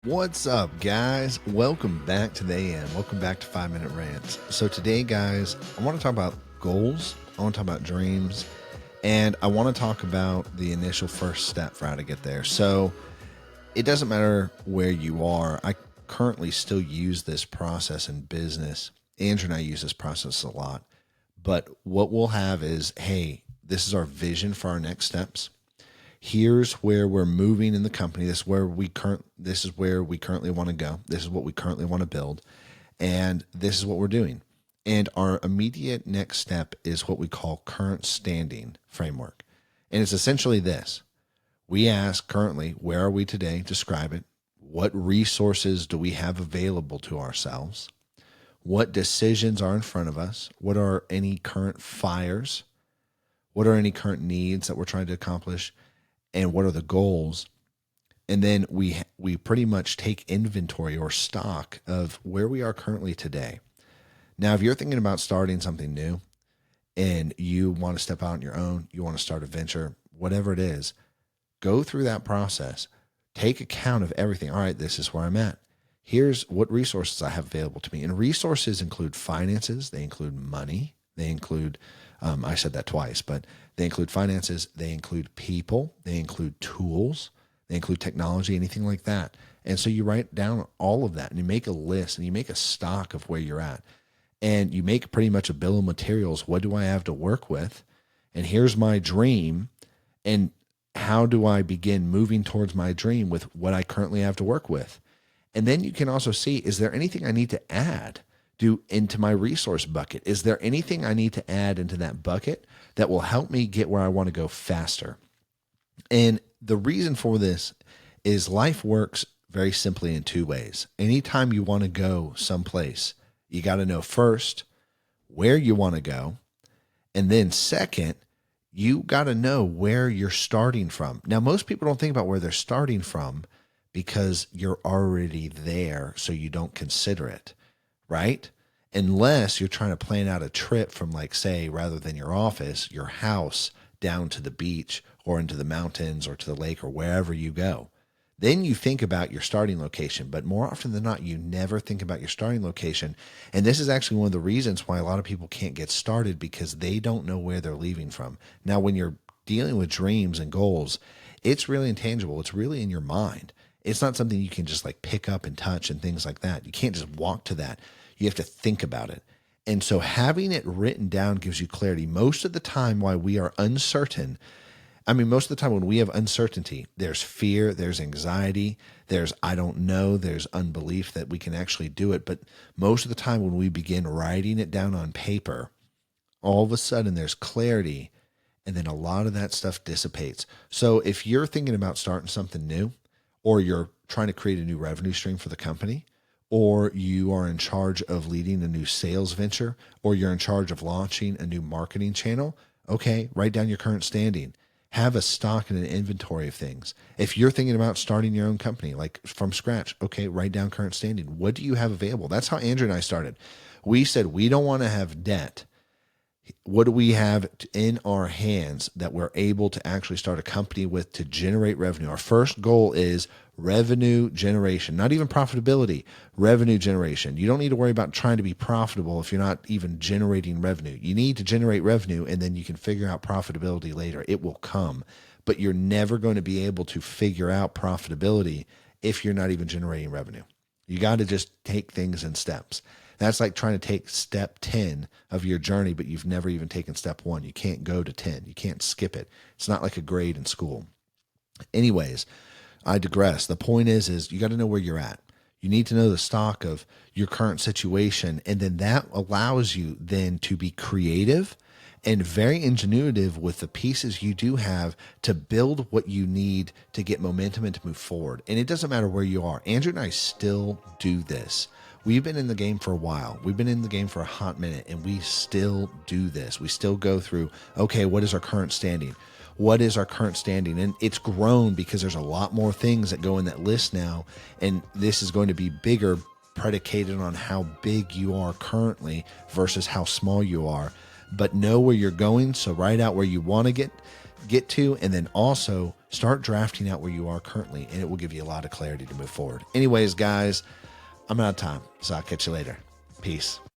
What's up, guys? Welcome back to the AM. Welcome back to 5 Minute Rants. So today, guys, I want to talk about goals. I want to talk about dreams, and I want to talk about the initial first step for how to get there. So it doesn't matter where you are. I currently still use this process in business. Andrew and I use this process a lot. But what we'll have is, hey, this is our vision for our next steps. Here's where we're moving in the company. This is where we currently want to go. This is what we currently want to build. And this is what we're doing. And our immediate next step is what we call current standing framework. And it's essentially this. We ask currently, where are we today? Describe it. What resources do we have available to ourselves? What decisions are in front of us? What are any current fires? What are any current needs that we're trying to accomplish? And what are the goals? And then we pretty much take inventory or stock of where we are currently today. Now, if you're thinking about starting something new and you want to step out on your own, you want to start a venture, whatever it is, go through that process. Take account of everything. All right, this is where I'm at. Here's what resources I have available to me. And resources include finances. They include money. They include, I said that twice, but they include finances. They include people. They include tools. They include technology, anything like that. And so you write down all of that and you make a list and you make a stock of where you're at. And you make pretty much a bill of materials. What do I have to work with? And here's my dream. And how do I begin moving towards my dream with what I currently have to work with? And then you can also see, is there anything I need to add into my resource bucket? Is there anything I need to add into that bucket that will help me get where I want to go faster? And the reason for this is life works very simply in two ways. Anytime you want to go someplace, you got to know first where you want to go. And then second, you got to know where you're starting from. Now, most people don't think about where they're starting from because you're already there, so you don't consider it, right? Unless you're trying to plan out a trip from, like, say, rather than your office, your house down to the beach or into the mountains or to the lake or wherever you go. Then you think about your starting location, but more often than not, you never think about your starting location. And this is actually one of the reasons why a lot of people can't get started, because they don't know where they're leaving from. Now, when you're dealing with dreams and goals, it's really intangible. It's really in your mind. It's not something you can just like pick up and touch and things like that. You can't just walk to that. You have to think about it. And so having it written down gives you clarity. Most of the time, why we are uncertain, most of the time when we have uncertainty, there's fear, there's anxiety, there's I don't know, there's unbelief that we can actually do it. But most of the time when we begin writing it down on paper, all of a sudden there's clarity, and then a lot of that stuff dissipates. So if you're thinking about starting something new, or you're trying to create a new revenue stream for the company, or you are in charge of leading a new sales venture, or you're in charge of launching a new marketing channel, okay, write down your current standing. Have a stock and an inventory of things. If you're thinking about starting your own company, like from scratch, okay, write down current standing. What do you have available? That's how Andrew and I started. We said we don't want to have debt. What do we have in our hands that we're able to actually start a company with to generate revenue? Our first goal is revenue generation, not even profitability, revenue generation. You don't need to worry about trying to be profitable if you're not even generating revenue. You need to generate revenue, and then you can figure out profitability later. It will come, but you're never going to be able to figure out profitability if you're not even generating revenue. You got to just take things in steps. That's like trying to take step 10 of your journey, but you've never even taken step 1. You can't go to 10. You can't skip it. It's not like a grade in school. Anyways, I digress. The point is you got to know where you're at. You need to know the stock of your current situation, and then that allows you then to be creative and very ingenuitive with the pieces you do have to build what you need to get momentum and to move forward. And it doesn't matter where you are. Andrew and I still do this. We've been in the game for a while. We've been in the game for a hot minute, and we still do this. We still go through, okay, what is our current standing? What is our current standing? And it's grown because there's a lot more things that go in that list now. And this is going to be bigger, predicated on how big you are currently versus how small you are. But know where you're going. So write out where you want to get get to, and then also start drafting out where you are currently, and it will give you a lot of clarity to move forward. Anyways, guys, I'm out of time, so I'll catch you later. Peace.